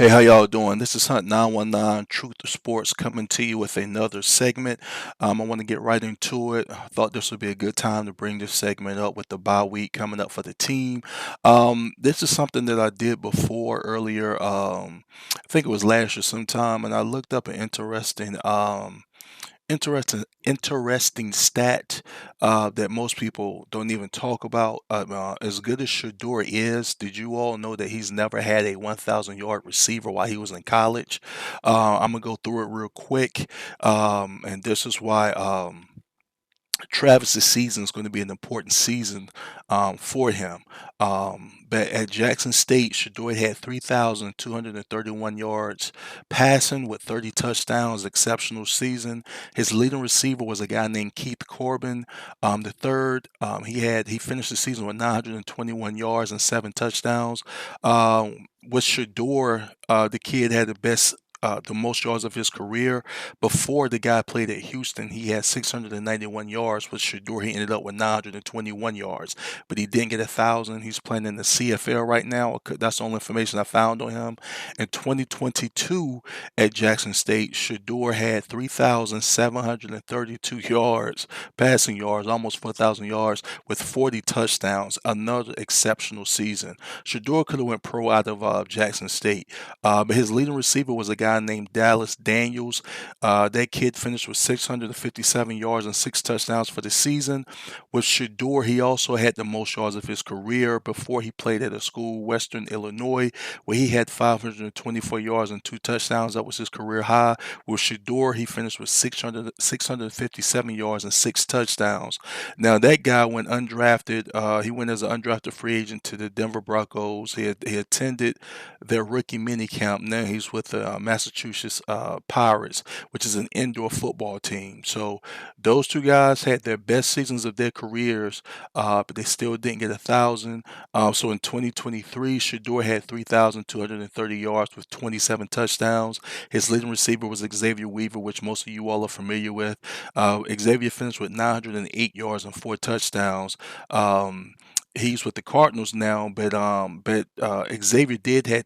Hey, how y'all doing? This is Hunt 919 Truth to Sports coming to you with another segment. I want to get right into it. I thought this would be a good time to bring this segment up with the bye week coming up for the team. This is something that I did before earlier. I think it was last year sometime, and I looked up an interesting stat that most people don't even talk about. As good as Shedeur is, did you all know that he's never had a 1,000-yard receiver while he was in college? I'm gonna go through it real quick, and this is why. Travis's season is going to be an important season for him. But at Jackson State, Shedeur had 3,231 yards passing with 30 touchdowns, exceptional season. His leading receiver was a guy named Keith Corbin. The third, he finished the season with 921 yards and 7 touchdowns. With Shedeur, the kid had the most yards of his career. Before the guy played at Houston, he had 691 yards. With Shedeur, he ended up with 921 yards, but he didn't get 1,000. He's playing in the CFL right now. That's the only information I found on him. In 2022 at Jackson State, Shedeur had 3,732 yards, passing yards, almost 4,000 yards, with 40 touchdowns. Another exceptional season. Shedeur could have went pro out of Jackson State, but his leading receiver was a guy named Dallas Daniels. That kid finished with 657 yards and 6 touchdowns for the season. With Shedeur, he also had the most yards of his career before he played at a school, Western Illinois, where he had 524 yards and 2 touchdowns. That was his career high. With Shedeur, he finished with 657 yards and 6 touchdowns. Now, that guy went undrafted. He went as an undrafted free agent to the Denver Broncos. He attended their rookie mini camp. Now he's with the Massachusetts Pirates, which is an indoor football team. So those two guys had their best seasons of their careers, but they still didn't get 1,000. So in 2023, Shedeur had 3,230 yards with 27 touchdowns. His leading receiver was Xavier Weaver, which most of you all are familiar with. Xavier finished with 908 yards and 4 touchdowns. He's with the Cardinals now, but Xavier did have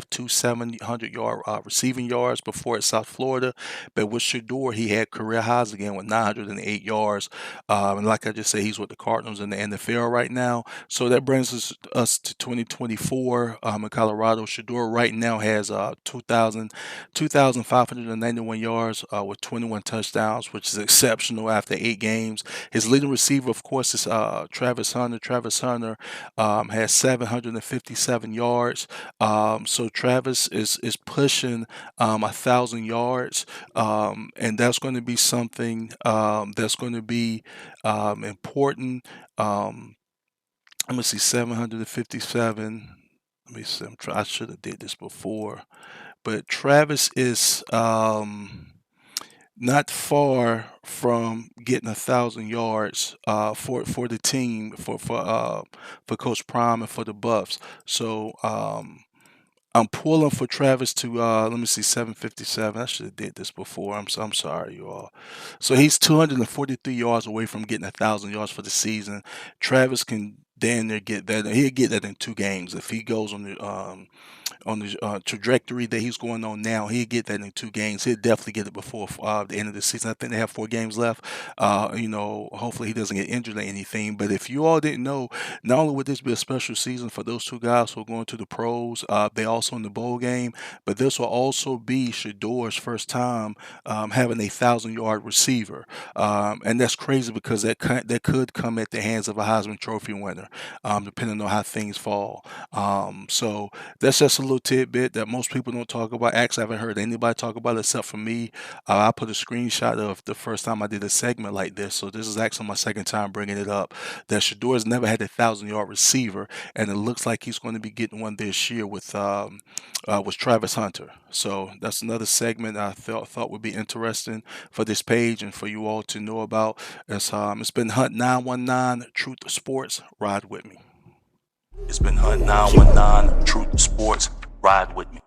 two 700-yard receiving yards before at South Florida, but with Shedeur he had career highs again with 908 yards, and like I just said, he's with the Cardinals in the NFL right now. So that brings us to 2024 in Colorado. Shedeur right now has 2,591 yards with 21 touchdowns, which is exceptional after 8 games. His leading receiver, of course, is Travis Hunter. Travis Hunter has 757 yards. So Travis is pushing 1,000 yards, and that's going to be something that's going to be important. Let me see, 757. Let me see. I should have did this before, but Travis is not far from getting 1,000 yards for the team for Coach Prime and for the Buffs. So I'm pulling for Travis to let me see, 757. I should have did this before. I'm sorry, you all. So he's 243 yards away from getting 1,000 yards for the season. Travis can damn near get that. He'll get that in 2 games if he goes on the trajectory that he's going on now. He'll get that in 2 games. He'll definitely get it before the end of the season. I think they have 4 games left. Hopefully he doesn't get injured or anything. But if you all didn't know, not only would this be a special season for those two guys who are going to the pros, they also in the bowl game, but this will also be Shedeur's first time having a 1,000-yard receiver, and that's crazy because that could come at the hands of a Heisman Trophy winner, depending on how things fall. So that's just a little tidbit that most people don't talk about. Actually, I haven't heard anybody talk about it except for me. I put a screenshot of the first time I did a segment like this, so this is actually my second time bringing it up. That Shedeur has never had a 1,000-yard receiver, and it looks like he's going to be getting one this year with Travis Hunter. So that's another segment I thought would be interesting for this page and for you all to know about. It's been Hunt 919 Truth Sports. Ride with me. It's been Hunt 919 Truth Sports. Ride with me.